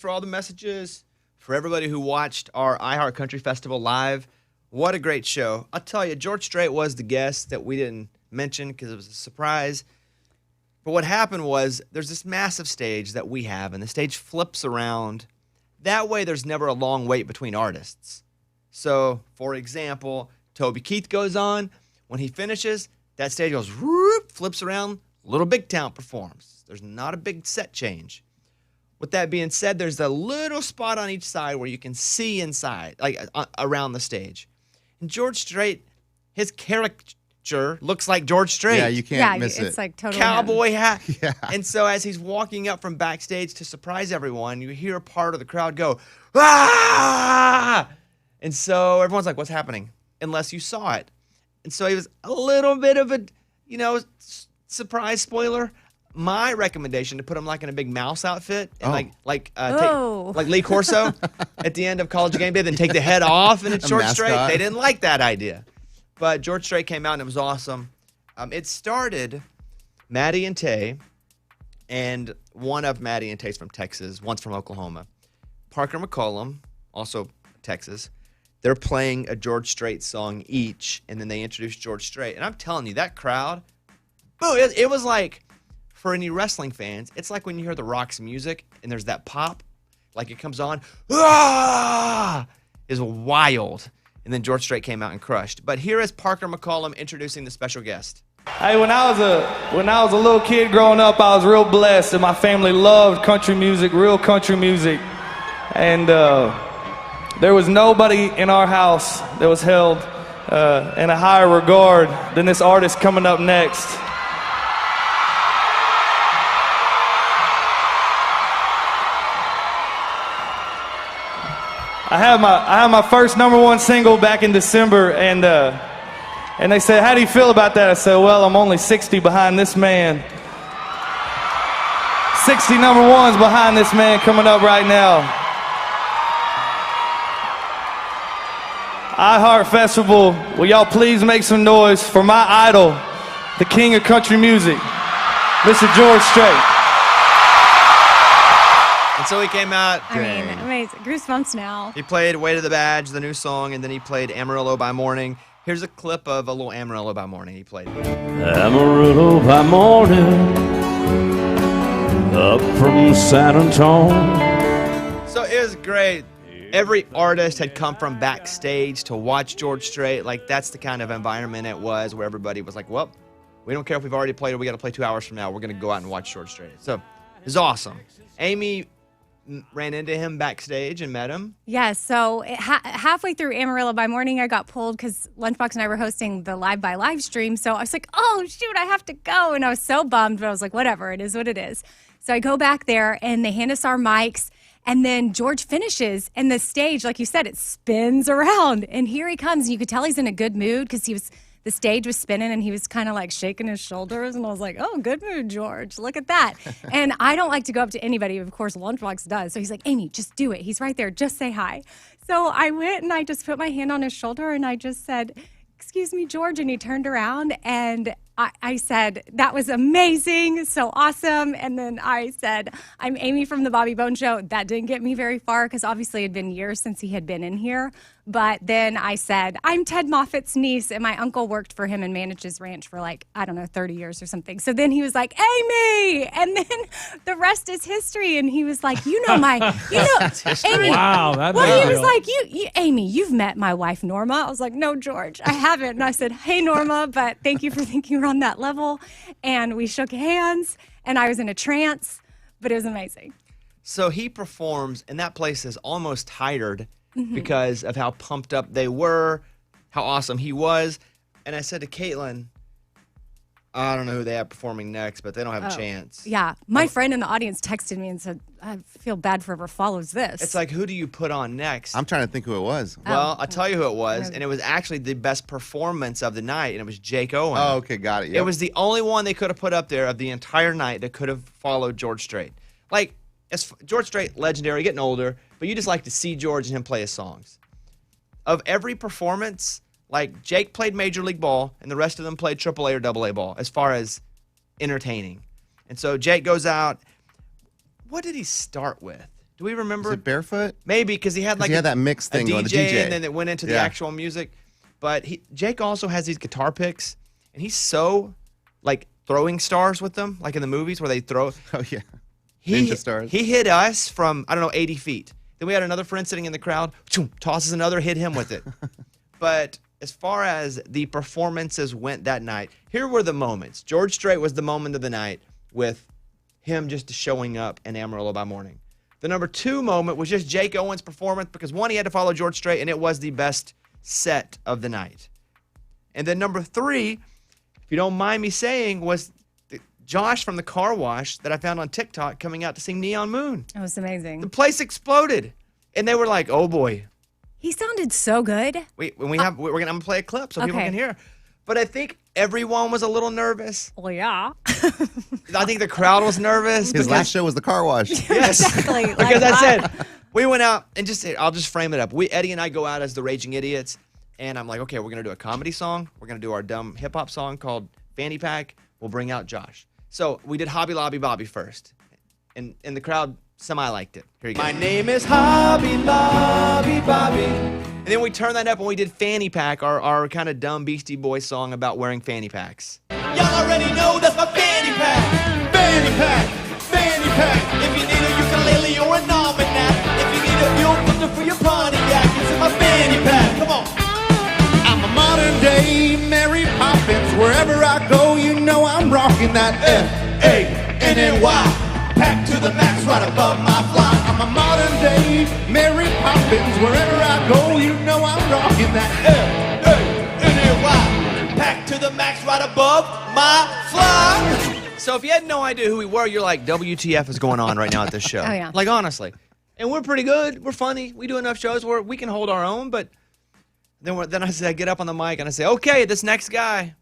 for all the messages. For everybody who watched our iHeart Country Festival live, what a great show. I'll tell you, George Strait was the guest that we didn't mention because it was a surprise. But what happened was there's this massive stage that we have, and the stage flips around. That way there's never a long wait between artists. So, for example, Toby Keith goes on. When he finishes, that stage goes, whoop, flips around. Little Big Town performs. There's not a big set change. With that being said, there's a little spot on each side where you can see inside, like around the stage. And George Strait, his caricature looks like George Strait. Yeah, you can't miss it. Yeah, it's like totally Cowboy hat. Yeah. And so as he's walking up from backstage to surprise everyone, you hear a part of the crowd go, ah! And so everyone's like, what's happening? Unless you saw it. And so he was a little bit of a, surprise spoiler. My recommendation to put him like in a big mouse outfit and like Lee Corso at the end of College Game Day, then take the head off and it's George Strait. They didn't like that idea. But George Strait came out and it was awesome. It started Maddie and Tay, and one of Maddie and Tay's from Texas, one's from Oklahoma. Parker McCollum, also Texas. They're playing a George Strait song each, and then they introduced George Strait. And I'm telling you, that crowd, boo, it was like, for any wrestling fans, it's like when you hear The Rock's music and there's that pop, like it comes on, ah, is wild. And then George Strait came out and crushed. But here is Parker McCollum introducing the special guest. Hey, when I was a little kid growing up, I was real blessed, and my family loved country music, real country music. And there was nobody in our house that was held in a higher regard than this artist coming up next. I had my first #1 single back in December, and they said, "How do you feel about that?" I said, "Well, I'm only 60 behind this man. 60 #1s behind this man coming up right now." iHeart Festival, will y'all please make some noise for my idol, the king of country music, Mr. George Strait. And so he came out. Amazing. Goosebumps now. He played Weight of the Badge, the new song, and then he played Amarillo by Morning. Here's a clip of a little Amarillo by Morning he played. Amarillo by morning, up from San Antonio. So it was great. Every artist had come from backstage to watch George Strait. Like, that's the kind of environment it was where everybody was like, well, we don't care if we've already played or we got to play 2 hours from now. We're going to go out and watch George Strait. So it was awesome. Amy ran into him backstage and met him. Yeah, so halfway through Amarillo by Morning, I got pulled because Lunchbox and I were hosting the Live by Live stream. So I was like, oh, shoot, I have to go. And I was so bummed, but I was like, whatever, it is what it is. So I go back there, and they hand us our mics. And then George finishes, and the stage, like you said, it spins around. And here he comes. And you could tell he's in a good mood because the stage was spinning, and he was kind of like shaking his shoulders. And I was like, oh, good mood, George. Look at that. And I don't like to go up to anybody. Of course, Lunchbox does. So he's like, Amy, just do it. He's right there. Just say hi. So I went, and I just put my hand on his shoulder, and I just said, excuse me, George. And he turned around, and I said, that was amazing, so awesome. And then I said, I'm Amy from the Bobby Bones Show. That didn't get me very far because obviously it had been years since he had been in here. But then I said, I'm Ted Moffat's niece, and my uncle worked for him and managed his ranch for 30 years or something. So then he was like, Amy! And then the rest is history. And he was like, Amy. Wow, he was like, Amy, you've met my wife, Norma. I was like, no, George, I haven't. And I said, hey, Norma, but thank you for thinking we're on that level. And we shook hands, and I was in a trance, but it was amazing. So he performs, and that place is almost tired because of how pumped up they were, how awesome he was. And I said to Caitlin, I don't know who they have performing next, but they don't have a chance. Yeah. My friend in the audience texted me and said, I feel bad for whoever follows this. It's like, who do you put on next? I'm trying to think who it was. Well, I'll tell you who it was, and it was actually the best performance of the night, and it was Jake Owen. Oh, okay, got it. Yep. It was the only one they could have put up there of the entire night that could have followed George Strait. Like, George Strait, legendary, getting older, but you just like to see George and him play his songs. Of every performance, like, Jake played Major League Ball, and the rest of them played AAA or AA ball as far as entertaining. And so Jake goes out. What did he start with? Do we remember? Was it barefoot? Maybe, because he had like he had that mix thing a going, DJ, the DJ. and then it went into the Yeah. actual music. But Jake also has these guitar picks, and he's so like throwing stars with them, like in the movies where they throw. Oh, yeah. He, Ninja stars. He hit us from, I don't know, 80 feet. Then we had another friend sitting in the crowd, tosses another, hit him with it. But as far as the performances went that night, here were the moments. George Strait was the moment of the night with him just showing up in Amarillo by morning. The number 2 moment was just Jake Owen's performance because, one, he had to follow George Strait, and it was the best set of the night. And then number 3, if you don't mind me saying, was Josh from the car wash that I found on TikTok coming out to sing Neon Moon. It was amazing. The place exploded. And they were like, oh boy. He sounded so good. We're gonna play a clip so people Okay. can hear. But I think everyone was a little nervous. Well, yeah. I think the crowd was nervous. His last show was the car wash. Yes. Exactly. Because I said, we went out and I'll just frame it up. Eddie and I go out as the Raging Idiots, and I'm like, okay, we're gonna do a comedy song. We're gonna do our dumb hip hop song called Fanny Pack. We'll bring out Josh. So we did Hobby Lobby Bobby first, and the crowd semi-liked it. Here you go. My name is Hobby Lobby Bobby. And then we turned that up and we did Fanny Pack, our kind of dumb Beastie Boys song about wearing fanny packs. Y'all already know that's my fanny pack. Fanny pack, fanny pack. If you need a ukulele or an almanac, if you need a fuel filter for your Pontiac, it's in my fanny pack. Come on. I'm a modern day Mary Poppins. Wherever I go, you know I'm rocking that F-A-N-N-Y. Packed to the max right above my fly. I'm a modern day Mary Poppins. Wherever I go, you know I'm rocking that F-A-N-N-Y. Packed to the max right above my fly. So if you had no idea who we were, you're like, WTF is going on right now at this show. Oh, yeah. Like, honestly. And we're pretty good. We're funny. We do enough shows where we can hold our own. But then I get up on the mic and I say, okay, this next guy,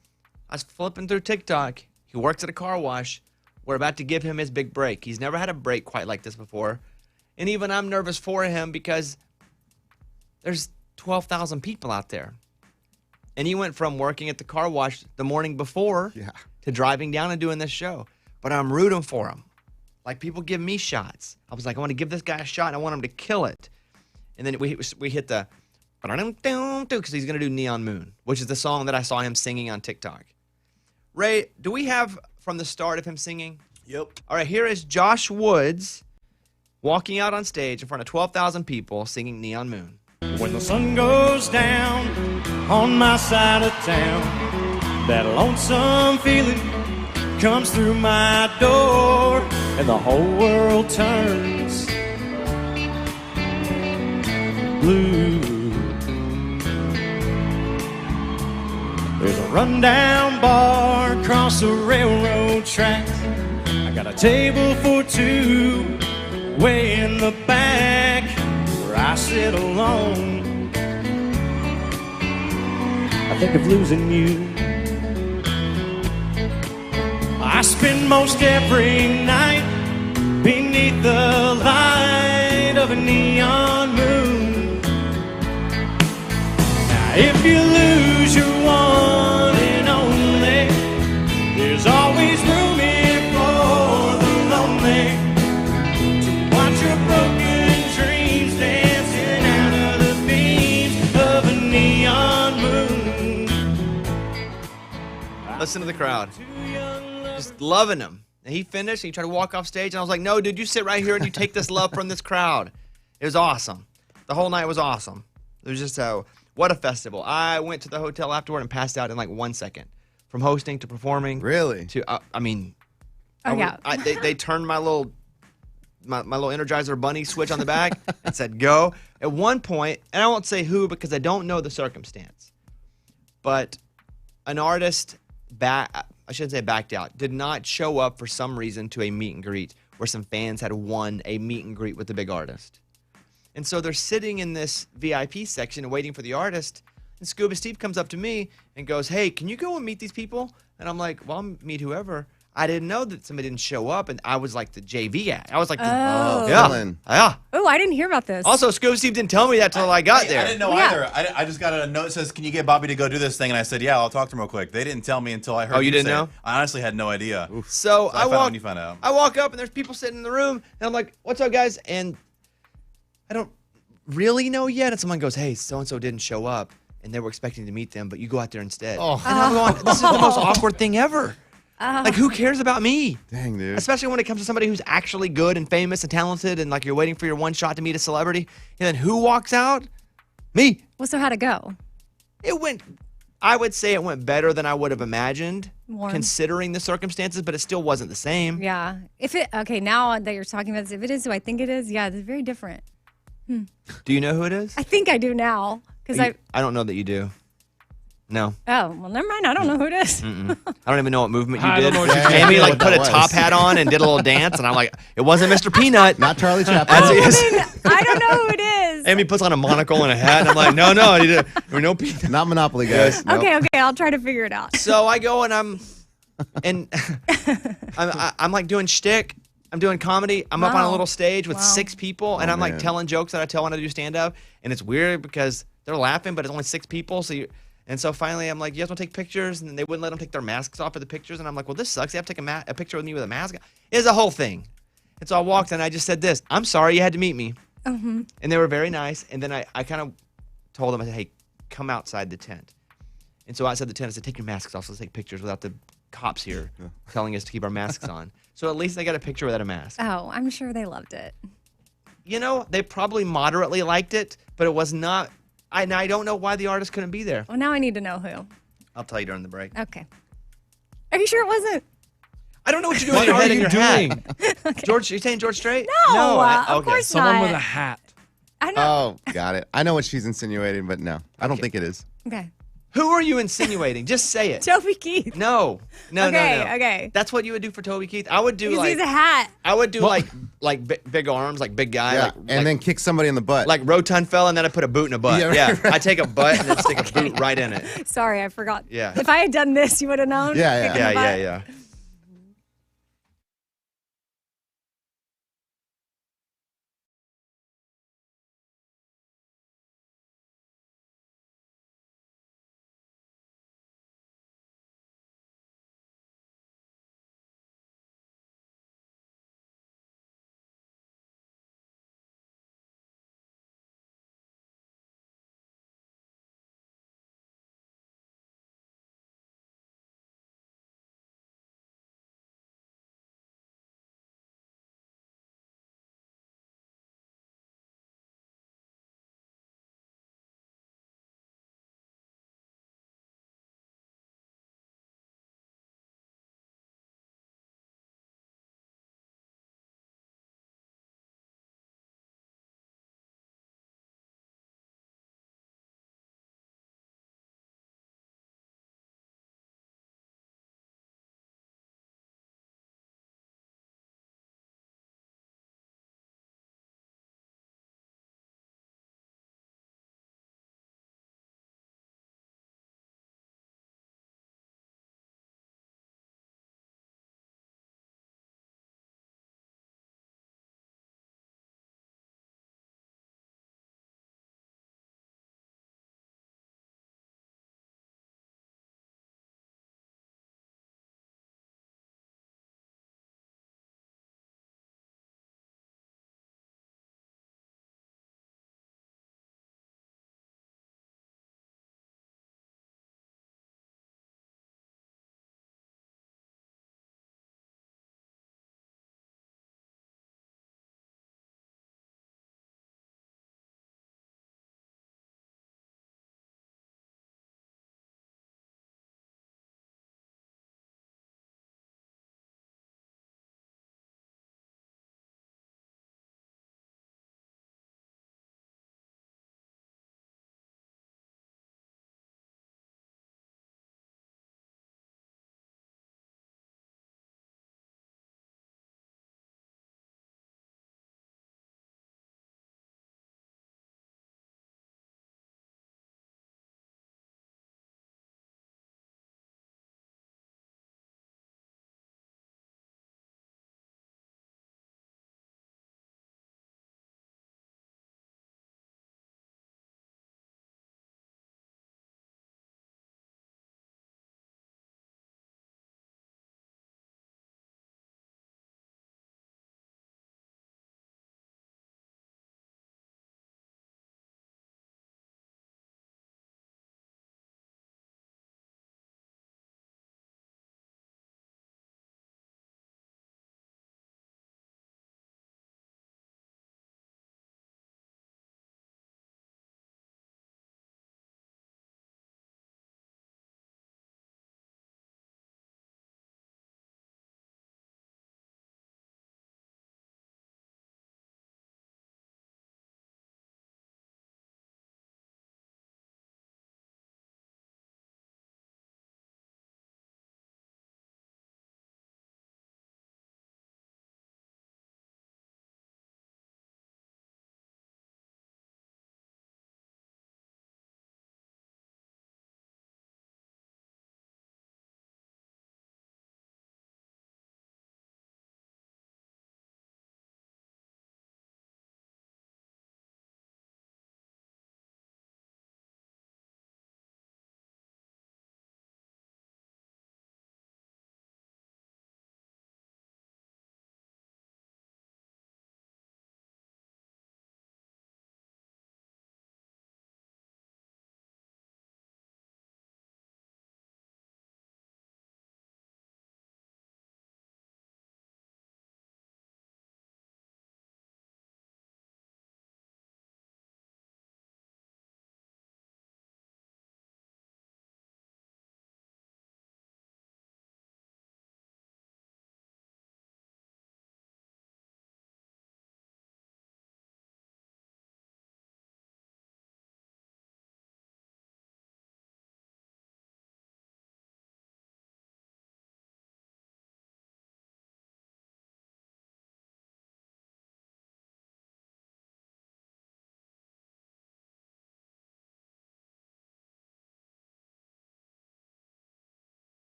I was flipping through TikTok. He works at a car wash. We're about to give him his big break. He's never had a break quite like this before. And even I'm nervous for him because there's 12,000 people out there. And he went from working at the car wash the morning before to driving down and doing this show. But I'm rooting for him. Like, people give me shots. I was like, I want to give this guy a shot and I want him to kill it. And then we hit the because he's going to do Neon Moon, which is the song that I saw him singing on TikTok. Ray, do we have from the start of him singing? Yep. All right, here is Josh Woods walking out on stage in front of 12,000 people singing Neon Moon. When the sun goes down on my side of town, that lonesome feeling comes through my door, and the whole world turns blue. There's a rundown bar across the railroad tracks. I got a table for two way in the back where I sit alone. I think of losing you. I spend most every night beneath the light of a neon moon. Now if you lose your one and only, there's always room here for the lonely to watch your broken dreams dancing out of the beams of a neon moon. Listen to the crowd. Just loving him. And he finished, and he tried to walk off stage, and I was like, no, dude, you sit right here and you take this love from this crowd. It was awesome. The whole night was awesome. It was just what a festival. I went to the hotel afterward and passed out in like 1 second. From hosting to performing. Really? To, Yeah. They turned my little Energizer bunny switch on the back and said, go. At one point, and I won't say who because I don't know the circumstance, but an artist I shouldn't say backed out, did not show up for some reason to a meet and greet where some fans had won a meet and greet with the big artist. And so they're sitting in this VIP section and waiting for the artist. And Scuba Steve comes up to me and goes, hey, can you go and meet these people? And I'm like, well, I'll meet whoever. I didn't know that somebody didn't show up, and I was like the JV act. I was like, villain. Yeah. Oh, I didn't hear about this. Also, Scuba Steve didn't tell me that till I got there. I didn't know Yeah. either. I just got a note that says, can you get Bobby to go do this thing? And I said, yeah, I'll talk to him real quick. They didn't tell me until I heard Oh, you didn't say it. know? I honestly had no idea. So I found out when you found out. I walk up, and there's people sitting in the room, and I'm like, what's up, guys? And I don't really know yet. And someone goes, hey, so-and-so didn't show up. And they were expecting to meet them, but you go out there instead. Oh. And I'm going, this is the most awkward thing ever. Like, who cares about me? Dang, dude. Especially when it comes to somebody who's actually good and famous and talented and like you're waiting for your one shot to meet a celebrity. And then who walks out? Me. Well, so how'd it go? I would say it went better than I would have imagined Warm. considering the circumstances, but it still wasn't the same. Yeah. Okay, now that you're talking about this, if it is who I think it is, yeah, it's very different. Do you know who it is? I think I do now. Because I don't know that you do. No. Oh, well, never mind. I don't know who it is. I don't even know what movement you I did. don't know what you Amy did. like What put a that was. top hat on and did a little dance, and I'm like, it wasn't Mr. Peanut. Not Charlie Chaplin. That's it. I don't know who it is. Amy puts on a monocle and a hat, and I'm like, no, there were no Peanut. Not Monopoly, guys. Nope. Okay, I'll try to figure it out. So I go and I'm like doing shtick. I'm doing comedy. I'm up on a Wow. little stage with Wow. 6 people, and I'm like man. telling jokes that I tell when I do stand up, and it's weird because they're laughing, but it's only 6 people. So finally, I'm like, you guys want to take pictures? And then they wouldn't let them take their masks off for the pictures, and I'm like, well, this sucks. They have to take a picture with me with a mask. It's a whole thing. And so I walked and I just said this: I'm sorry you had to meet me. And they were very nice. And then I kind of told them, I said, hey, come outside the tent. And so outside the tent, I said, take your masks off. So let's take pictures without the cops here telling us to keep our masks on. So at least they got a picture without a mask. Oh, I'm sure they loved it. You know, they probably moderately liked it, but it was not. I don't know why the artist couldn't be there. Well, now I need to know who. I'll tell you during the break. Okay. Are you sure it wasn't? I don't know what you're doing What with your are head in you your doing? hat. George, you saying George Strait? No, okay. of course Someone not. with a hat. I know. Oh, got it. I know what she's insinuating, but no. I don't think it is. Okay. Who are you insinuating? Just say it. Toby Keith. No. Okay, okay. That's what you would do for Toby Keith. I would do Because like he's a hat. I would do like big arms, like big guy, Yeah. like And then kick somebody in the butt. like rotund fella, and then I put a boot in a butt. Yeah, Yeah, right, right. I take a butt and then stick a boot right in it. Sorry, I forgot. Yeah. If I had done this, you would have known. Yeah, yeah. Kicking the Yeah, butt. yeah.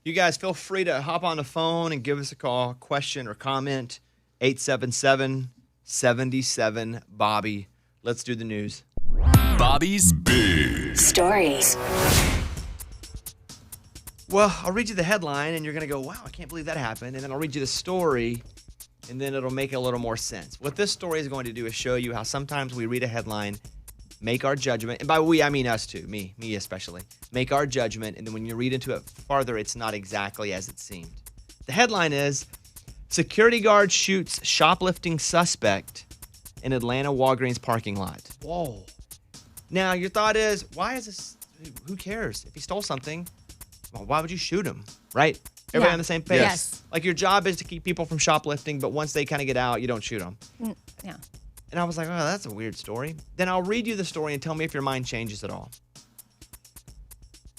You guys feel free to hop on the phone and give us a call, question or comment. 877-77-BOBBY. Let's do the news. Bobby's Big Stories. Well, I'll read you the headline, and you're going to go, wow, I can't believe that happened. And then I'll read you the story, and then it'll make a little more sense. What this story is going to do is show you how sometimes we read a headline, make our judgment, and by we, I mean us too, me especially, make our judgment, and then when you read into it farther, it's not exactly as it seemed. The headline is, security guard shoots shoplifting suspect in Atlanta Walgreens parking lot. Whoa. Now, your thought is, why is this, who cares? If he stole something, well, why would you shoot him, right? Everybody on the same page? Yes. Like, your job is to keep people from shoplifting, but once they kind of get out, you don't shoot them. Yeah. And I was like, oh, that's a weird story. Then I'll read you the story and tell me if your mind changes at all.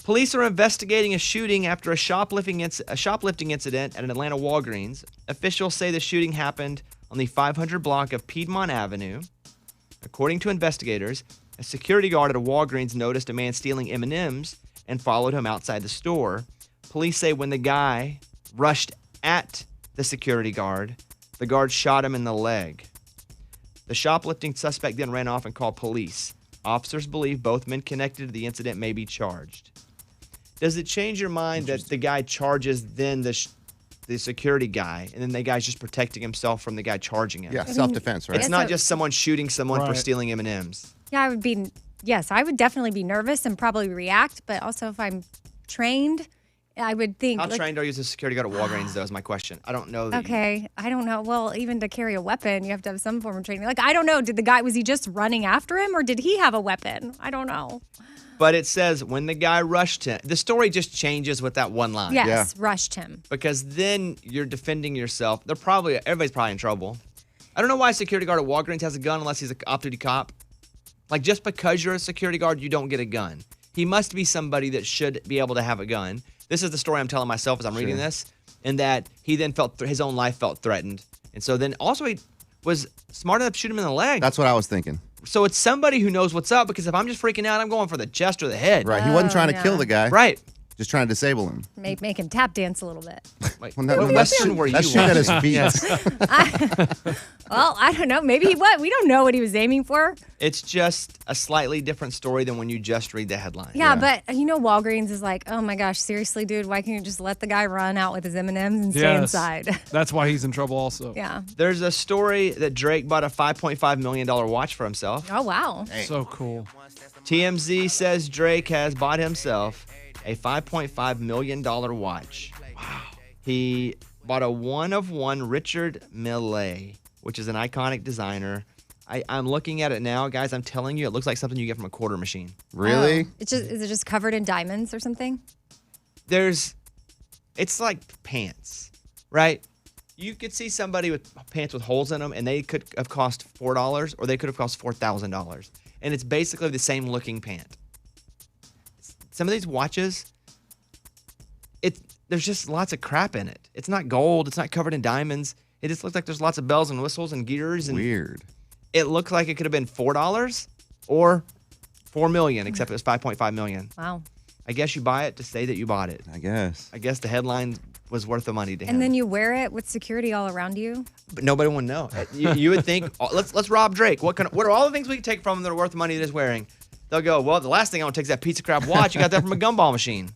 Police are investigating a shooting after a shoplifting incident at an Atlanta Walgreens. Officials say the shooting happened on the 500 block of Piedmont Avenue. According to investigators, a security guard at a Walgreens noticed a man stealing M&Ms and followed him outside the store. Police say when the guy rushed at the security guard, the guard shot him in the leg. The shoplifting suspect then ran off and called police. Officers believe both men connected to the incident may be charged. Does it change your mind that the guy charges then the security guy, and then the guy's just protecting himself from the guy charging him? Yeah, self-defense, right? It's not just someone shooting someone for stealing M&Ms. Yeah, I would definitely be nervous and probably react, but also if I'm trained, I would think. How trained are you as a security guard at Walgreens, though, is my question. I don't know. Okay, I don't know. Well, even to carry a weapon, you have to have some form of training. Like, I don't know. Was he just running after him, or did he have a weapon? I don't know. But it says when the guy rushed him, the story just changes with that one line. Yes, rushed him. Because then you're defending yourself. Everybody's probably in trouble. I don't know why a security guard at Walgreens has a gun unless he's an off-duty cop. Like, just because you're a security guard, you don't get a gun. He must be somebody that should be able to have a gun. This is the story I'm telling myself as I'm reading this, and that he then felt his own life felt threatened. And so then also he was smart enough to shoot him in the leg. That's what I was thinking. So it's somebody who knows what's up, because if I'm just freaking out, I'm going for the chest or the head. Right. He wasn't trying to kill the guy. Right. Just trying to disable him. Make him tap dance a little bit. Like, Well, what lesson were you That's shoot at his watching? feet. Well, I don't know. Maybe he was. We don't know what he was aiming for. It's just a slightly different story than when you just read the headline. Yeah, but Walgreens is like, oh my gosh, seriously, dude, why can't you just let the guy run out with his M&Ms and stay inside? That's why he's in trouble also. Yeah. There's a story that Drake bought a $5.5 million watch for himself. Oh, wow. So cool. TMZ says Drake has bought himself a $5.5 million watch. Wow. He bought a one-of-one Richard Mille, which is an iconic designer. I'm looking at it now, guys. I'm telling you, it looks like something you get from a quarter machine. Really? Is it just covered in diamonds or something? It's like pants, right? You could see somebody with pants with holes in them, and they could have cost $4, or they could have cost $4,000. And it's basically the same looking pant. Some of these watches, there's just lots of crap in it. It's not gold. It's not covered in diamonds. It just looks like there's lots of bells and whistles and gears. And weird. It looks like it could have been $4 or $4 million, except it was $5.5 million. Wow. I guess you buy it to say that you bought it. I guess the headline was worth the money to him. And then you wear it with security all around you? But nobody would know. You would think, let's rob Drake. What are all the things we can take from him that are worth the money that he's wearing? They'll go, well, the last thing I want to take is that pizza crab watch. You got that from a gumball machine.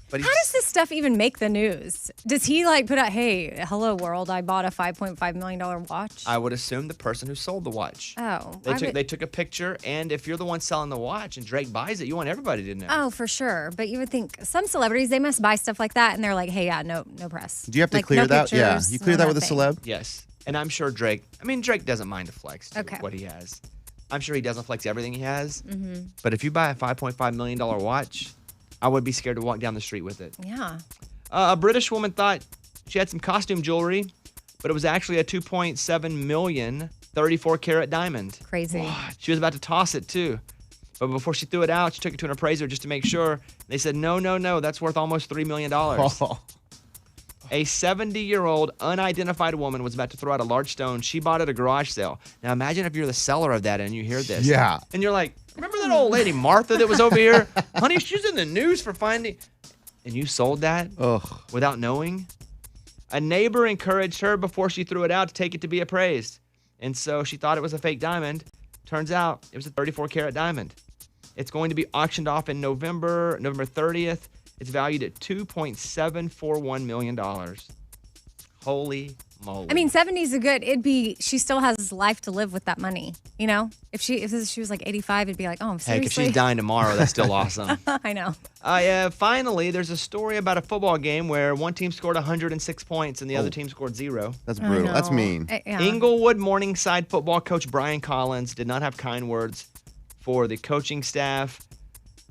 But how does this stuff even make the news? Does he put out, hey, hello world, I bought a $5.5 million watch? I would assume the person who sold the watch. Oh. They took a picture, and if you're the one selling the watch and Drake buys it, you want everybody to know. Oh, for sure. But you would think some celebrities, they must buy stuff like that, and they're like, hey, yeah, no press. Do you have to clear no that? pictures, Yeah. You clear that with a celeb? Yes. And I'm sure Drake doesn't mind to flex what he has. I'm sure he doesn't flex everything he has. Mm-hmm. But if you buy a $5.5 million watch, I would be scared to walk down the street with it. Yeah. A British woman thought she had some costume jewelry, but it was actually a 2.7 million 34-carat diamond. Crazy. What? She was about to toss it, too. But before she threw it out, she took it to an appraiser just to make sure. They said, no, that's worth almost $3 million. Oh. A 70-year-old unidentified woman was about to throw out a large stone. She bought at a garage sale. Now imagine if you're the seller of that and you hear this. Yeah. And you're like, remember that old lady Martha that was over here? Honey, she's in the news for finding. and you sold that Ugh. without knowing? A neighbor encouraged her before she threw it out to take it to be appraised. And so she thought it was a fake diamond. Turns out it was a 34-carat diamond. It's going to be auctioned off in November 30th. It's valued at $2.741 million. Holy moly. I mean, 70's a good. She still has life to live with that money. You know, if she was like 85, it'd be like, oh, seriously. Heck, if she's dying tomorrow, that's still awesome. I know. Finally, there's a story about a football game where one team scored 106 points and the other team scored 0. That's brutal. That's mean. Yeah. Inglewood Morningside football coach Brian Collins did not have kind words for the coaching staff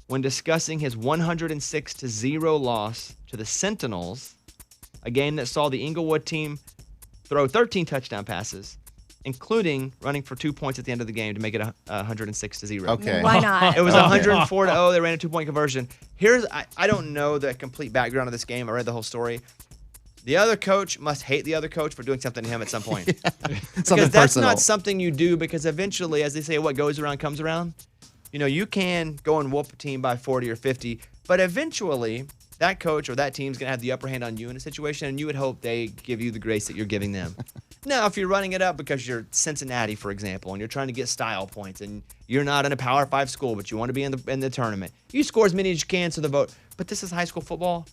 when discussing his 106-0 loss to the Sentinels, a game that saw the Inglewood team throw 13 touchdown passes, including running for 2 points at the end of the game to make it 106-0. Okay. Why not? It was 104-0. They ran a 2-point conversion. I don't know the complete background of this game. I read the whole story. The other coach must hate the other coach for doing something to him at some point. Because that's personal. not something you do, because eventually, as they say, what goes around comes around. You know, you can go and whoop a team by 40 or 50, but eventually that coach or that team's going to have the upper hand on you in a situation, and you would hope they give you the grace that you're giving them. Now, if you're running it up because you're Cincinnati, for example, and you're trying to get style points, and you're not in a Power 5 school, but you want to be in the tournament, you score as many as you can to the vote. But this is high school football.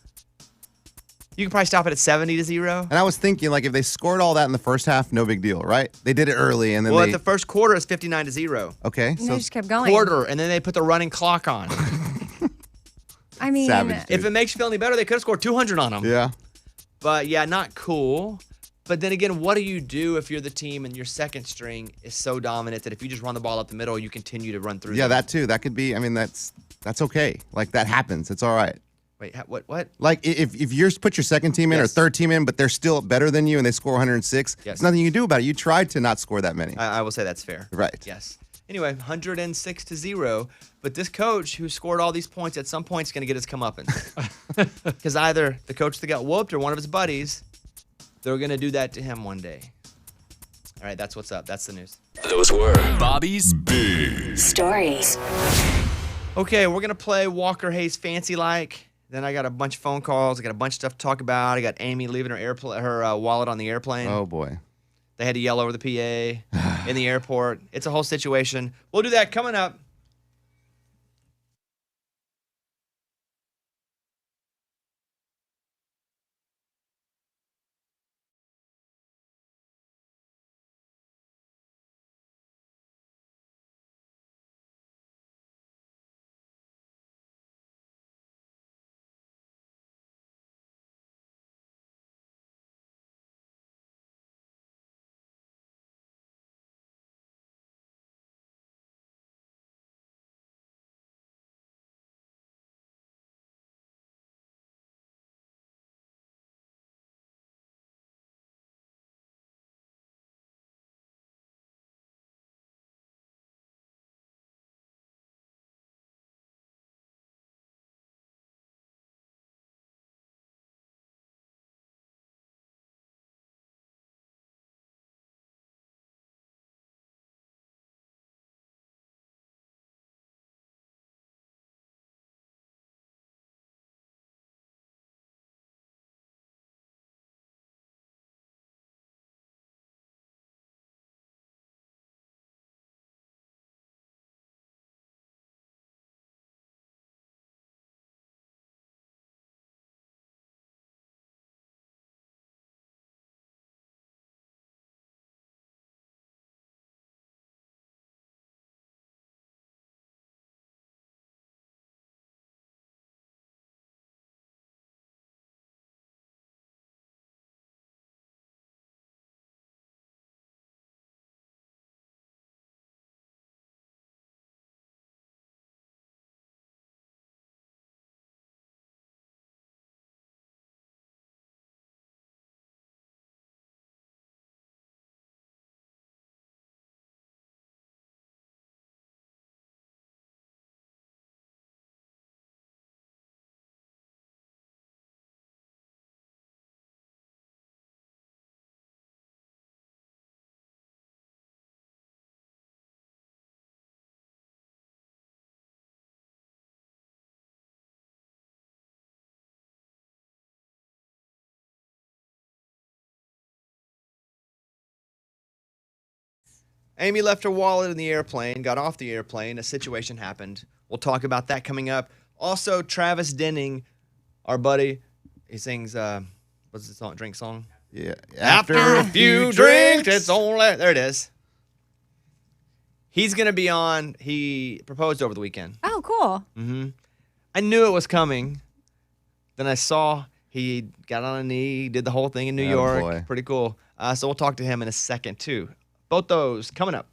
You can probably stop it at 70-0. And I was thinking, like, if they scored all that in the first half, no big deal, right? They did it early, and then Well, at the first quarter, it's 59-0. Okay, And so they just kept going. Quarter, and then they put the running clock on. I mean, savage, dude. If it makes you feel any better, they could have scored 200 on them. Yeah. But yeah, not cool. But then again, what do you do if you're the team and your second string is so dominant that if you just run the ball up the middle, you continue to run through Yeah, them? that too. That could be, I mean, that's okay. Like, that happens. It's all right. Wait, what? Like, if you put your second team in or Yes. third team in, but they're still better than you and they score 106, Yes. there's nothing you can do about it. You tried to not score that many. I will say that's fair. Right. Yes. Anyway, 106-0. But this coach who scored all these points at some point is going to get his comeuppance. Because either the coach that got whooped or one of his buddies, they're going to do that to him one day. All right, that's what's up. That's the news. Those were Bobby's Big Stories. Okay, we're going to play Walker Hayes Fancy Like. Then I got a bunch of phone calls. I got a bunch of stuff to talk about. I got Amy leaving her wallet on the airplane. Oh, boy. They had to yell over the PA in the airport. It's a whole situation. We'll do that coming up. Amy left her wallet in the airplane, got off the airplane. A situation happened. We'll talk about that coming up. Also, Travis Denning, our buddy, he sings, what's the song? Drink song? Yeah. After a few drinks, it's only. There it is. He's going to be on. He proposed over the weekend. Oh, cool. I knew it was coming. Then I saw he got on a knee, did the whole thing in New York. Boy. Pretty cool. So we'll talk to him in a second, too. Both those coming up.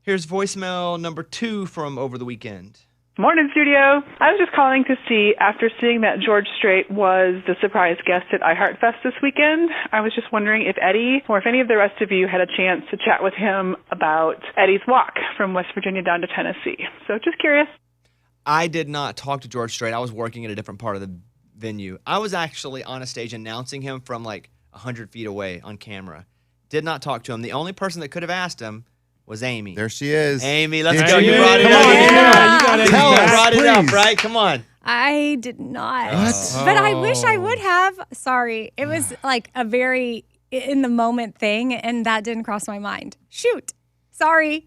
Here's voicemail number 2 from over the weekend. Morning, studio. I was just calling to see, after seeing that George Strait was the surprise guest at iHeartFest this weekend, I was just wondering if Eddie or if any of the rest of you had a chance to chat with him about Eddie's walk from West Virginia down to Tennessee. So just curious. I did not talk to George Strait. I was working at a different part of the venue. I was actually on a stage announcing him from like 100 feet away on camera. Did not talk to him. The only person that could have asked him was Amy. There she is. Amy, let's Did go. You you? brought it Come up. on, yeah. You got it. Tell You us, brought it up, please. right? Come on. I did not. What? But I wish I would have. Sorry. It was like a very in the moment thing, and that didn't cross my mind. Shoot. Sorry.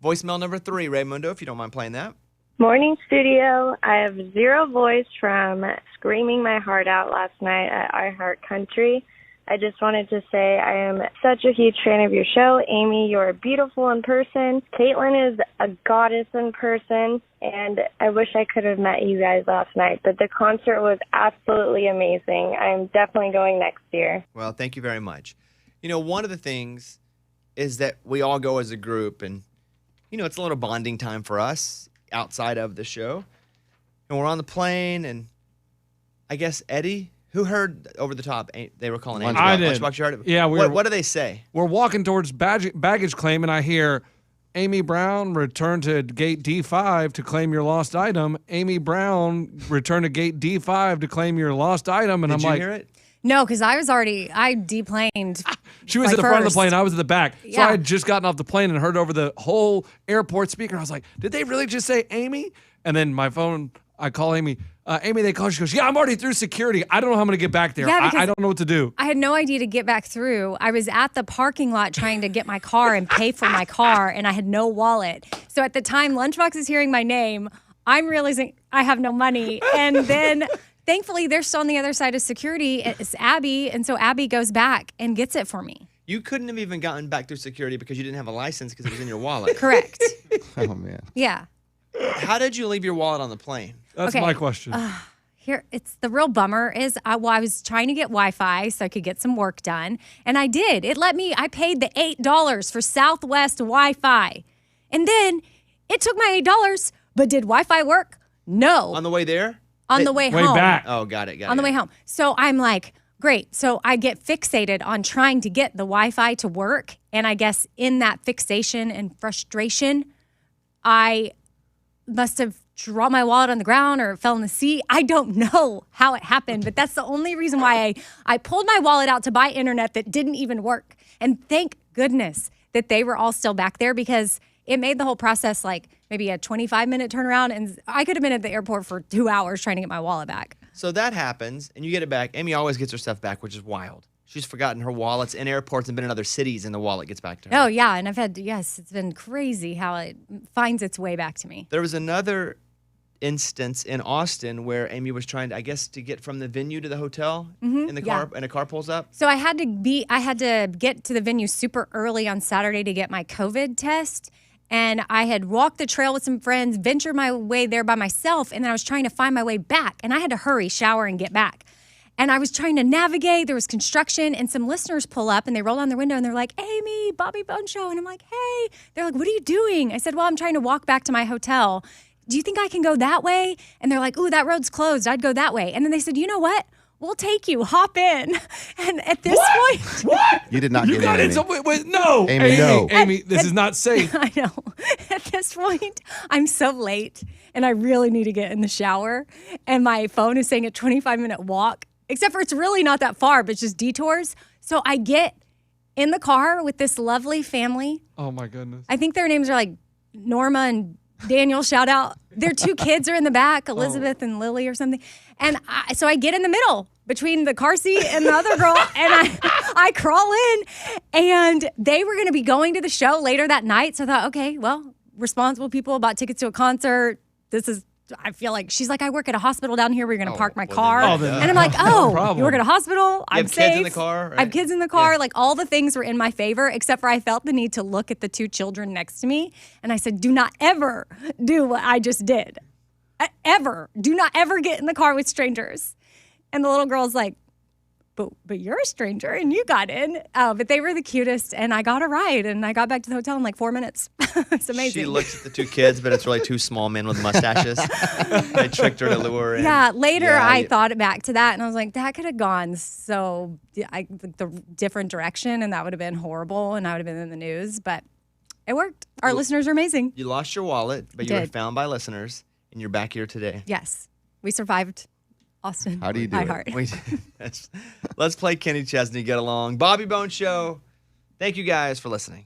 Voicemail number 3, Raymundo, if you don't mind playing that. Morning, studio. I have zero voice from screaming my heart out last night at iHeart Country. I just wanted to say I am such a huge fan of your show. Amy, you're beautiful in person. Caitlin is a goddess in person, and I wish I could have met you guys last night, but the concert was absolutely amazing. I'm definitely going next year. Well, thank you very much. You know, one of the things is that we all go as a group, and, you know, it's a little bonding time for us outside of the show. And we're on the plane, and I guess Eddie... Who heard over the top? They were calling Amy. I did. Lunchbox, you heard it? Yeah, What do they say? We're walking towards baggage claim, and I hear Amy Brown return to gate D5 to claim your lost item. Amy Brown return to gate D5 to claim your lost item. And Did I'm you like, hear it? No, because I deplaned. she was like at the front of the first. plane. I was at the back. So Yeah. I had just gotten off the plane and heard over the whole airport speaker. I was like, did they really just say Amy? And then my phone, I call Amy. Amy, they call. She goes, yeah, I'm already through security. I don't know how I'm going to get back there. Yeah, because I don't know what to do. I had no idea to get back through. I was at the parking lot trying to get my car and pay for my car, and I had no wallet. So at the time Lunchbox is hearing my name, I'm realizing I have no money. And then thankfully they're still on the other side of security. It's Abby, and so Abby goes back and gets it for me. You couldn't have even gotten back through security because you didn't have a license because it was in your wallet. Correct. Oh, man. Yeah. How did you leave your wallet on the plane? That's Okay. my question. Here, it's the real bummer is I was trying to get Wi-Fi so I could get some work done, and I did. It let me. I paid the $8 for Southwest Wi-Fi, and then it took my $8. But did Wi-Fi work? No. On the way there? On the way Way home. back. Oh, got it. On the way home. So I'm like, great. So I get fixated on trying to get the Wi-Fi to work, and I guess in that fixation and frustration, I must have dropped my wallet on the ground or it fell in the sea. I don't know how it happened, but that's the only reason why I pulled my wallet out to buy internet that didn't even work. And thank goodness that they were all still back there, because it made the whole process like maybe a 25-minute turnaround, and I could have been at the airport for 2 hours trying to get my wallet back. So that happens, and you get it back. Amy always gets her stuff back, which is wild. She's forgotten her wallets in airports and been in other cities, and the wallet gets back to her. Oh, yeah. And it's been crazy how it finds its way back to me. There was another instance in Austin where Amy was trying to, I guess, to get from the venue to the hotel in the car, and a car pulls up. So I had to get to the venue super early on Saturday to get my COVID test. And I had walked the trail with some friends, ventured my way there by myself, and then I was trying to find my way back. And I had to hurry, shower, and get back. And I was trying to navigate. There was construction, and some listeners pull up, and they roll down their window, and they're like, Amy, Bobby Bone Show. And I'm like, hey. They're like, what are you doing? I said, well, I'm trying to walk back to my hotel. Do you think I can go that way? And they're like, ooh, that road's closed. I'd go that way. And then they said, you know what? We'll take you. Hop in. And at this point. What? You did not You get got in, in. Amy. Wait, no. Amy, no. Amy, this is not safe. I know. At this point, I'm so late, and I really need to get in the shower. And my phone is saying a 25-minute walk, except for it's really not that far, but it's just detours. So I get in the car with this lovely family. Oh, my goodness. I think their names are like Norma and Daniel, shout out. Their 2 kids are in the back, Elizabeth and Lily or something. And so I get in the middle between the car seat and the other girl, and I crawl in. And they were going to be going to the show later that night. So I thought, okay, well, responsible people bought tickets to a concert. I feel like, she's like, I work at a hospital down here. We're going to park my car. And I'm like, oh, you work at a hospital? I'm safe. You have kids in the car, right? I have kids in the car. Like, all the things were in my favor, except for I felt the need to look at the 2 children next to me. And I said, do not ever do what I just did. Ever. Do not ever get in the car with strangers. And the little girl's like, but you're a stranger and you got in. But they were the cutest, and I got a ride, and I got back to the hotel in like 4 minutes. It's amazing. She looks at the two kids, but it's really two small men with mustaches. They tricked her to lure in. Yeah, later I thought back to that, and I was like, that could have gone the different direction, and that would have been horrible, and I would have been in the news, but it worked. Our listeners are amazing. You lost your wallet, but you were found by listeners, and you're back here today. Yes, we survived Austin. How do you do it? Let's play Kenny Chesney, Get Along. Bobby Bone Show. Thank you guys for listening.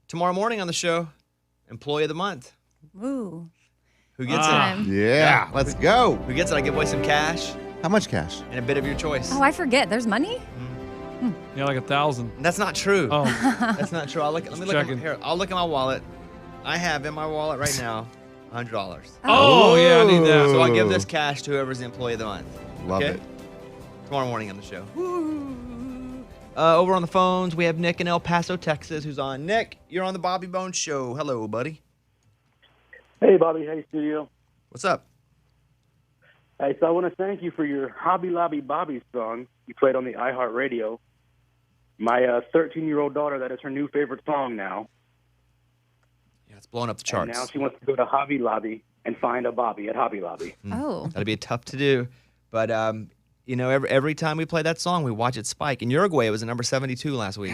Tomorrow morning on the show, Employee of the Month. Ooh. Who gets it? Yeah, let's go. Who gets it? I give away some cash. How much cash? And a bit of your choice. Oh, I forget. There's money? Yeah, like 1,000. That's not true. Oh. That's not true. Let me look. Here, I'll look at my wallet. I have in my wallet right now $100. Oh, yeah, I need that. So I'll give this cash to whoever's the Employee of the Month. Love it. Tomorrow morning on the show. Over on the phones, we have Nick in El Paso, Texas, who's on. Nick, you're on the Bobby Bones Show. Hello, buddy. Hey, Bobby. Hey, studio. What's up? Hey, so I want to thank you for your Hobby Lobby Bobby song you played on the iHeartRadio. My 13-year-old daughter, that is her new favorite song now. Yeah, it's blowing up the charts. And now she wants to go to Hobby Lobby and find a Bobby at Hobby Lobby. Oh. That'd be tough to do. But, you know, every time we play that song, we watch it spike. In Uruguay, it was at number 72 last week.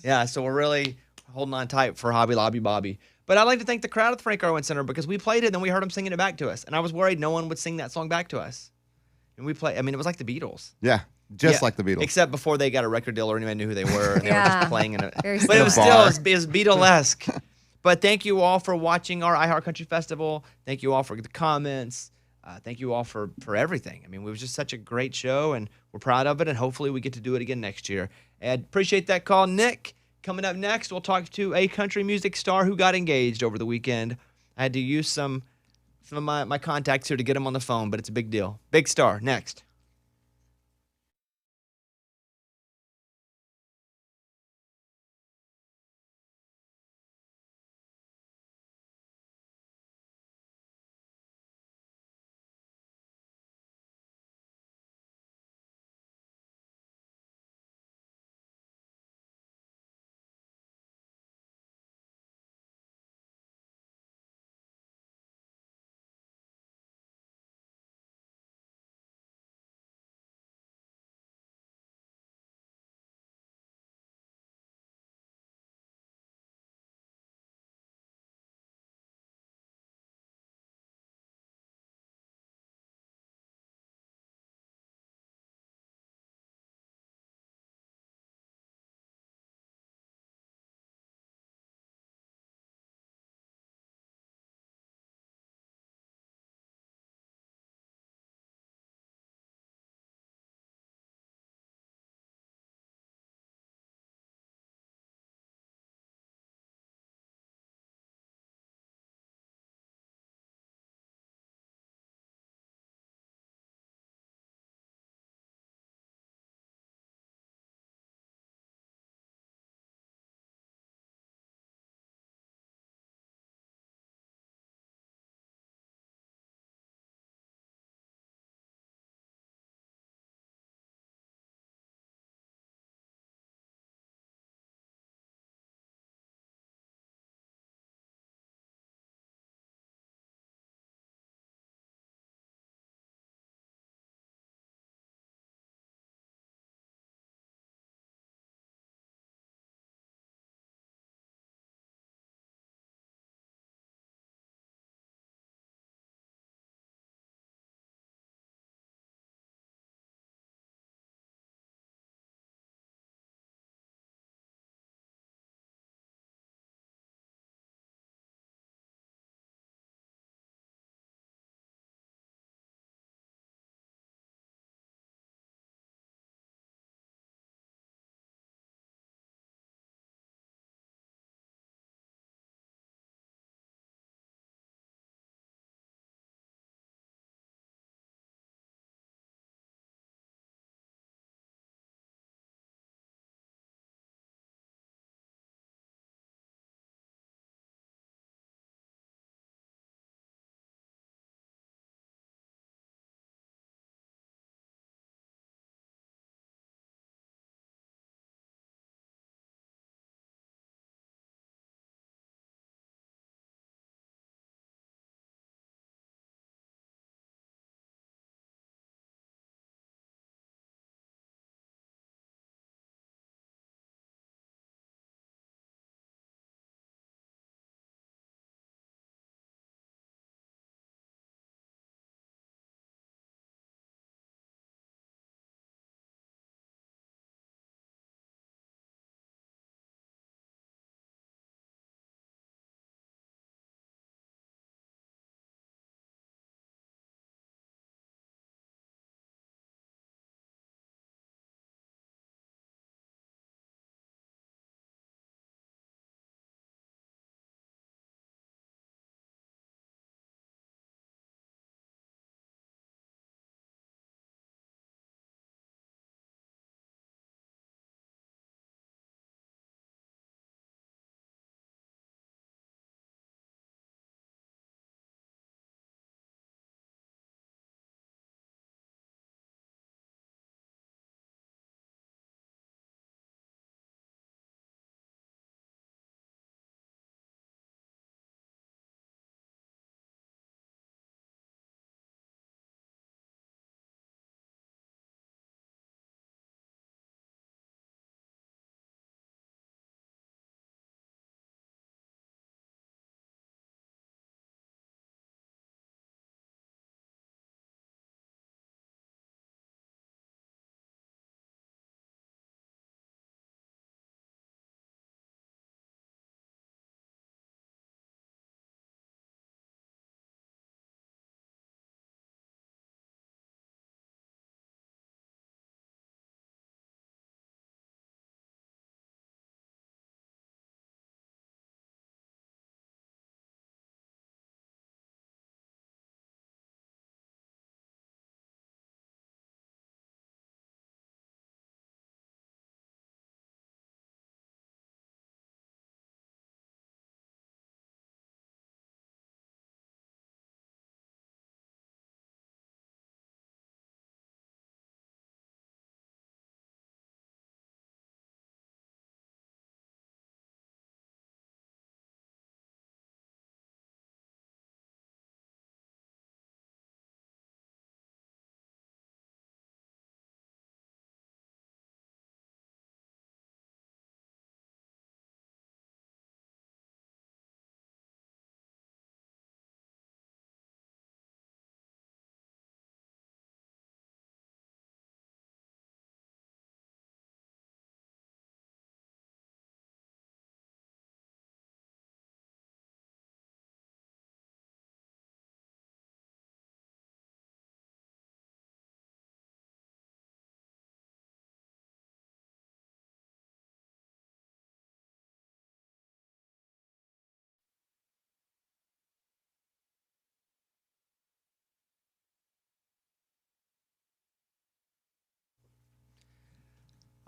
Yeah, so we're really holding on tight for Hobby Lobby Bobby. But I'd like to thank the crowd at the Frank Irwin Center because we played it and then we heard them singing it back to us. And I was worried no one would sing that song back to us. And we played, I mean, it was like the Beatles. Yeah. just Yeah, like the Beatles. Except before they got a record deal or anyone knew who they were. And they were Yeah. just playing in it. Very But it was similar. still, it was Beatlesque. But thank you all for watching our iHeart Country Festival. Thank you all for the comments. Thank you all for everything. I mean, it was just such a great show, and we're proud of it, and hopefully we get to do it again next year. And appreciate that call, Nick. Coming up next, we'll talk to a country music star who got engaged over the weekend. I had to use some of my contacts here to get him on the phone, but it's a big deal. Big star, next.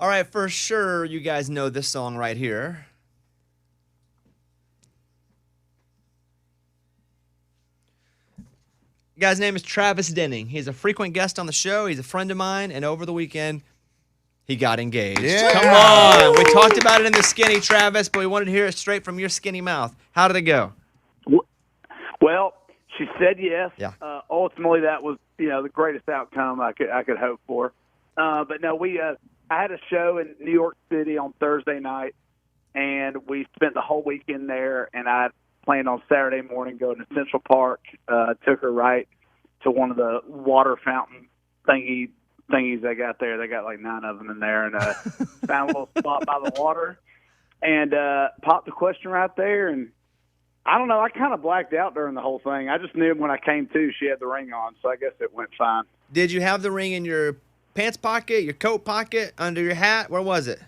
All right, for sure, you guys know this song right here. The guy's name is Travis Denning. He's a frequent guest on the show. He's a friend of mine, and over the weekend, he got engaged. Yeah. Come on. We talked about it in the skinny, Travis, but we wanted to hear it straight from your skinny mouth. How did it go? Well, she said yes. Yeah. Ultimately, that was the greatest outcome I could hope for. But no, I had a show in New York City on Thursday night, and we spent the whole weekend there. And I planned on Saturday morning going to Central Park. Took her right to one of the water fountain thingies they got there. They got like 9 of them in there, and found a little spot by the water, and popped the question right there. And I don't know, I kind of blacked out during the whole thing. I just knew when I came to, she had the ring on, so I guess it went fine. Did you have the ring in your pants pocket, your coat pocket, under your hat? Where was it?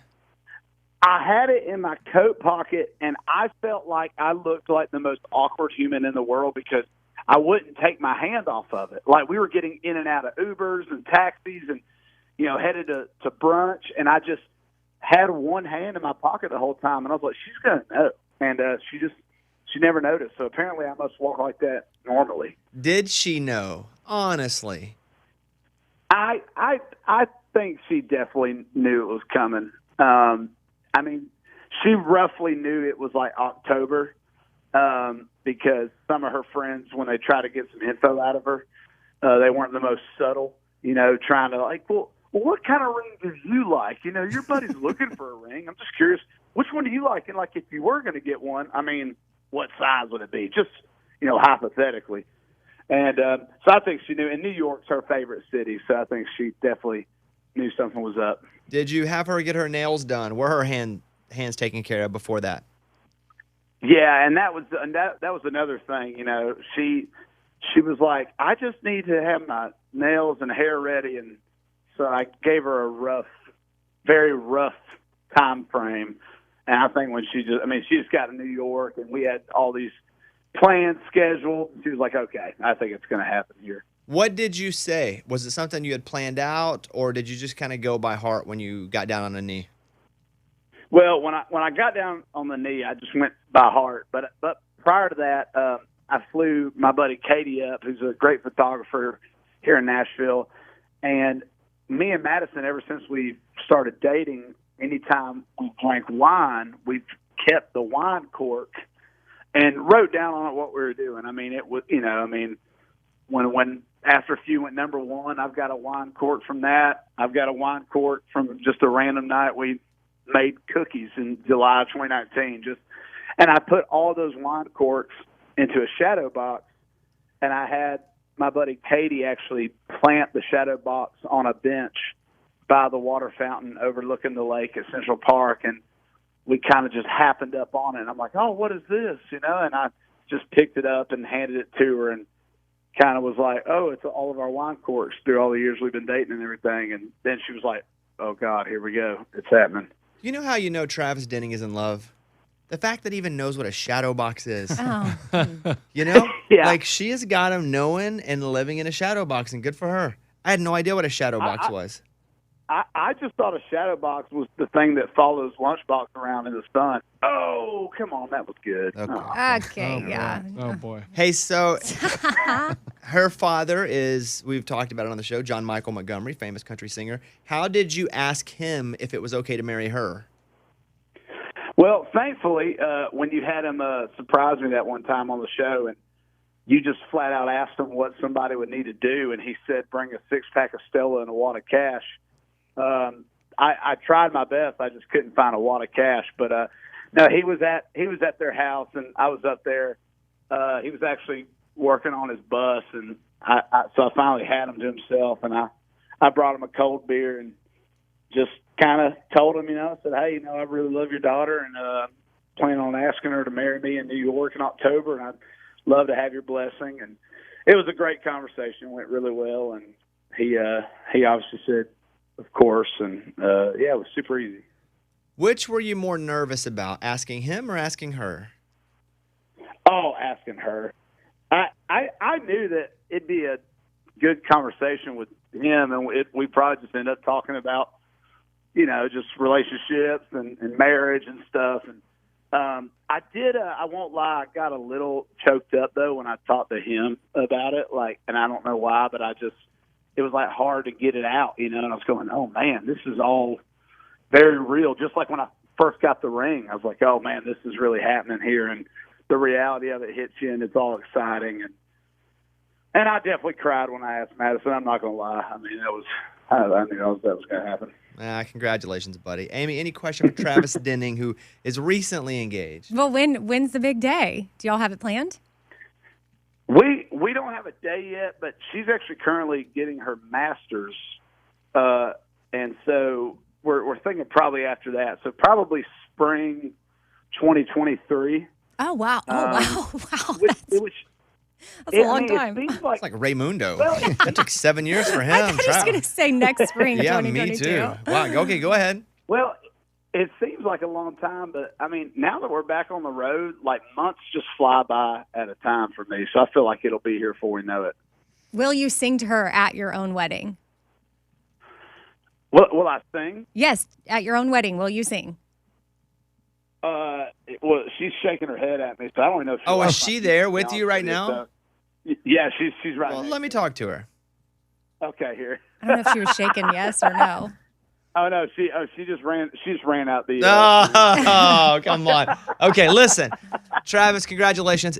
I had it in my coat pocket, and I felt like I looked like the most awkward human in the world because I wouldn't take my hand off of it. Like, we were getting in and out of Ubers and taxis and, headed to brunch, and I just had one hand in my pocket the whole time, and I was like, she's going to know. And she never noticed. So apparently I must walk like that normally. Did she know? Honestly. I think she definitely knew it was coming. I mean, she roughly knew it was like October because some of her friends, when they try to get some info out of her, they weren't the most subtle, trying to like, well, what kind of ring do you like? Your buddy's looking for a ring. I'm just curious, which one do you like? And like, if you were going to get one, I mean, what size would it be? Just, hypothetically. And so I think she knew. And New York's her favorite city, so I think she definitely knew something was up. Did you have her get her nails done? Were her hands taken care of before that? Yeah, and that was another thing. She was like, I just need to have my nails and hair ready, and so I gave her a very rough time frame. And I think when she just got to New York, and we had all these plans scheduled. She was like, okay, I think it's going to happen here. What did you say? Was it something you had planned out, or did you just kind of go by heart when you got down on a knee? Well, when I got down on the knee, I just went by heart. But prior to that, I flew my buddy Katie up, who's a great photographer here in Nashville. And me and Madison, ever since we started dating, anytime we drank wine, we kept the wine cork and wrote down on it what we were doing. I mean, it was, when after a few went number one, I've got a wine cork from that. I've got a wine cork from just a random night we made cookies in July of 2019. And I put all those wine corks into a shadow box, and I had my buddy Katie actually plant the shadow box on a bench by the water fountain overlooking the lake at Central Park, and we kind of just happened up on it. And I'm like, oh, what is this? And I just picked it up and handed it to her and kind of was like, oh, it's all of our wine corks through all the years we've been dating and everything. And then she was like, oh, God, here we go. It's happening. You know how Travis Denning is in love? The fact that he even knows what a shadow box is. Oh. Yeah. Like, she has got him knowing and living in a shadow box, and good for her. I had no idea what a shadow box was. I just thought a shadow box was the thing that follows Lunchbox around in the sun. Oh, come on. That was good. Okay. Oh. Okay, yeah. Oh, boy. Hey, so her father is, we've talked about it on the show, John Michael Montgomery, famous country singer. How did you ask him if it was okay to marry her? Well, thankfully, when you had him surprise me that one time on the show, and you just flat out asked him what somebody would need to do, and he said, bring a 6-pack of Stella and a wad of cash. I tried my best. I just couldn't find a wad of cash. But no, he was at their house, and I was up there. He was actually working on his bus, and so I finally had him to himself, and I brought him a cold beer and just kind of told him, I said, hey, I really love your daughter, and plan on asking her to marry me in New York in October, and I'd love to have your blessing. And it was a great conversation. It went really well, and he obviously said, of course, and it was super easy. Which were you more nervous about, asking him or asking her? Oh, asking her. I knew that it'd be a good conversation with him, and we probably just ended up talking about just relationships and marriage and stuff. And I did. I won't lie. I got a little choked up though when I talked to him about it. And I don't know why, but it was like hard to get it out, And I was going, oh man, this is all very real. Just like when I first got the ring, I was like, oh man, this is really happening here, and the reality of it hits you, and it's all exciting. And I definitely cried when I asked Madison. I'm not gonna lie. I mean, I knew that was gonna happen. Congratulations, buddy. Amy, any question for Travis Denning, who is recently engaged? Well, when's the big day? Do y'all have it planned? We don't have a day yet, but she's actually currently getting her master's, and so we're thinking probably after that. So probably spring 2023. Oh wow! Wow! That's a long time. It seems It's like Raymundo. Well, that took 7 years for him. I thought he was going to say next spring, Yeah, 2022. me too. Wow. Okay, go ahead. Well, it seems like a long time, but I mean, now that we're back on the road, like months just fly by at a time for me. So I feel like it'll be here before we know it. Will you sing to her at your own wedding? Will I sing? Yes, at your own wedding. Will you sing? Well, she's shaking her head at me, so I don't even know if she Oh, is wants she my- there with you right now? So, yeah, she's right. Well, next let me to me. talk to her. Okay, here. I don't know if she was shaking yes or no. Oh no, she just ran. She just ran out the. Oh, come on. Okay, listen, Travis, congratulations.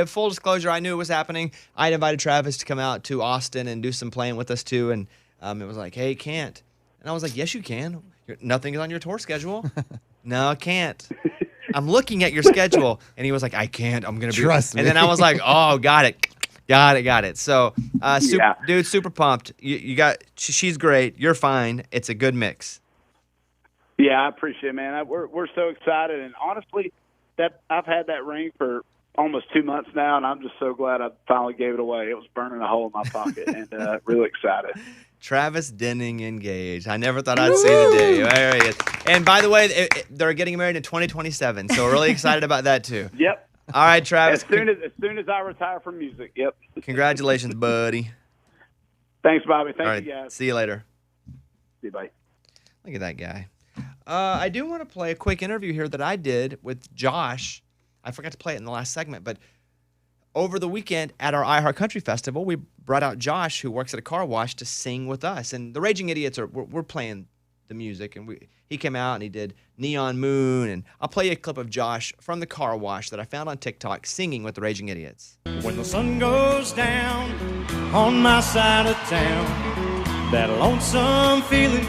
Full disclosure, I knew it was happening. I invited Travis to come out to Austin and do some playing with us too, and it was like, hey, can't. And I was like, yes, you can. Nothing is on your tour schedule. No, I can't. I'm looking at your schedule, and he was like, I can't. I'm gonna be. Trust me. And then I was like, oh, got it. So, dude, super pumped. You got. She's great. You're fine. It's a good mix. Yeah, I appreciate it, man. We're so excited, and honestly, that I've had that ring for almost 2 months now, and I'm just so glad I finally gave it away. It was burning a hole in my pocket, and really excited. Travis Denning engaged. I never thought I'd see the day. There he is. And by the way, they're getting married in 2027, so we're really excited about that too. Yep. All right, Travis. As soon as I retire from music. Yep. Congratulations, buddy. Thanks, Bobby. All right, Thank you, guys. see you later. See you, bye. Look at that guy. I do want to play a quick interview here that I did with Josh. I forgot to play it in the last segment, but over the weekend at our iHeart Country Festival, we brought out Josh, who works at a car wash, to sing with us. And the Raging Idiots we're playing the music, and he came out and he did Neon Moon. And I'll play you a clip of Josh from the car wash that I found on TikTok singing with the Raging Idiots. When the sun goes down on my side of town, that lonesome feeling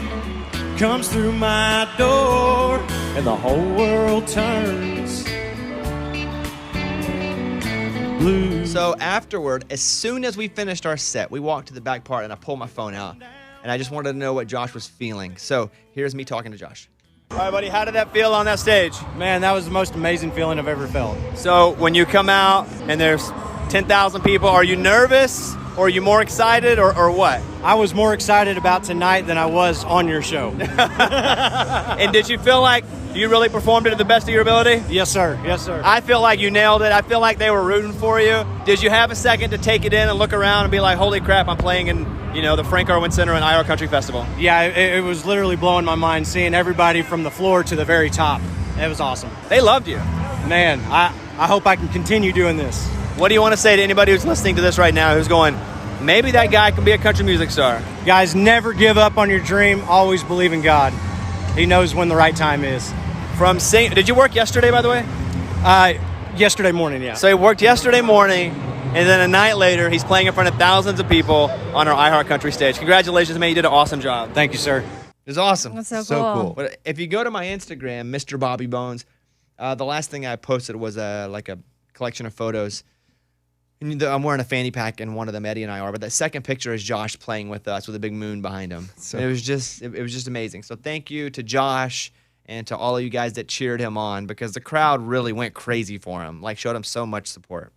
comes through my door, and the whole world turns blue. So afterward, as soon as we finished our set, we walked to the back part and I pulled my phone out. And I just wanted to know what Josh was feeling. So here's me talking to Josh. All right, buddy, how did that feel on that stage? Man, that was the most amazing feeling I've ever felt. So when you come out and there's 10,000 people, are you nervous or are you more excited or what? I was more excited about tonight than I was on your show. And did you feel like you really performed it to the best of your ability? Yes, sir. Yes, sir. I feel like you nailed it. I feel like they were rooting for you. Did you have a second to take it in and look around and be like, holy crap, I'm playing in, the Frank Irwin Center and iHeart Country Festival? Yeah, it was literally blowing my mind seeing everybody from the floor to the very top. It was awesome. They loved you. Man, I hope I can continue doing this. What do you want to say to anybody who's listening to this right now who's going, maybe that guy can be a country music star? Guys, never give up on your dream. Always believe in God. He knows when the right time is. Did you work yesterday, by the way? Yesterday morning, yeah. So he worked yesterday morning, and then a night later, he's playing in front of thousands of people on our iHeart Country stage. Congratulations, man. You did an awesome job. Thank you, sir. It was awesome. That's so cool. But if you go to my Instagram, Mr. Bobby Bones, the last thing I posted was like a collection of photos. And I'm wearing a fanny pack, and one of them, Eddie and I are. But that second picture is Josh playing with us with a big moon behind him. So it was just amazing. So thank you to Josh and to all of you guys that cheered him on, because the crowd really went crazy for him, showed him so much support.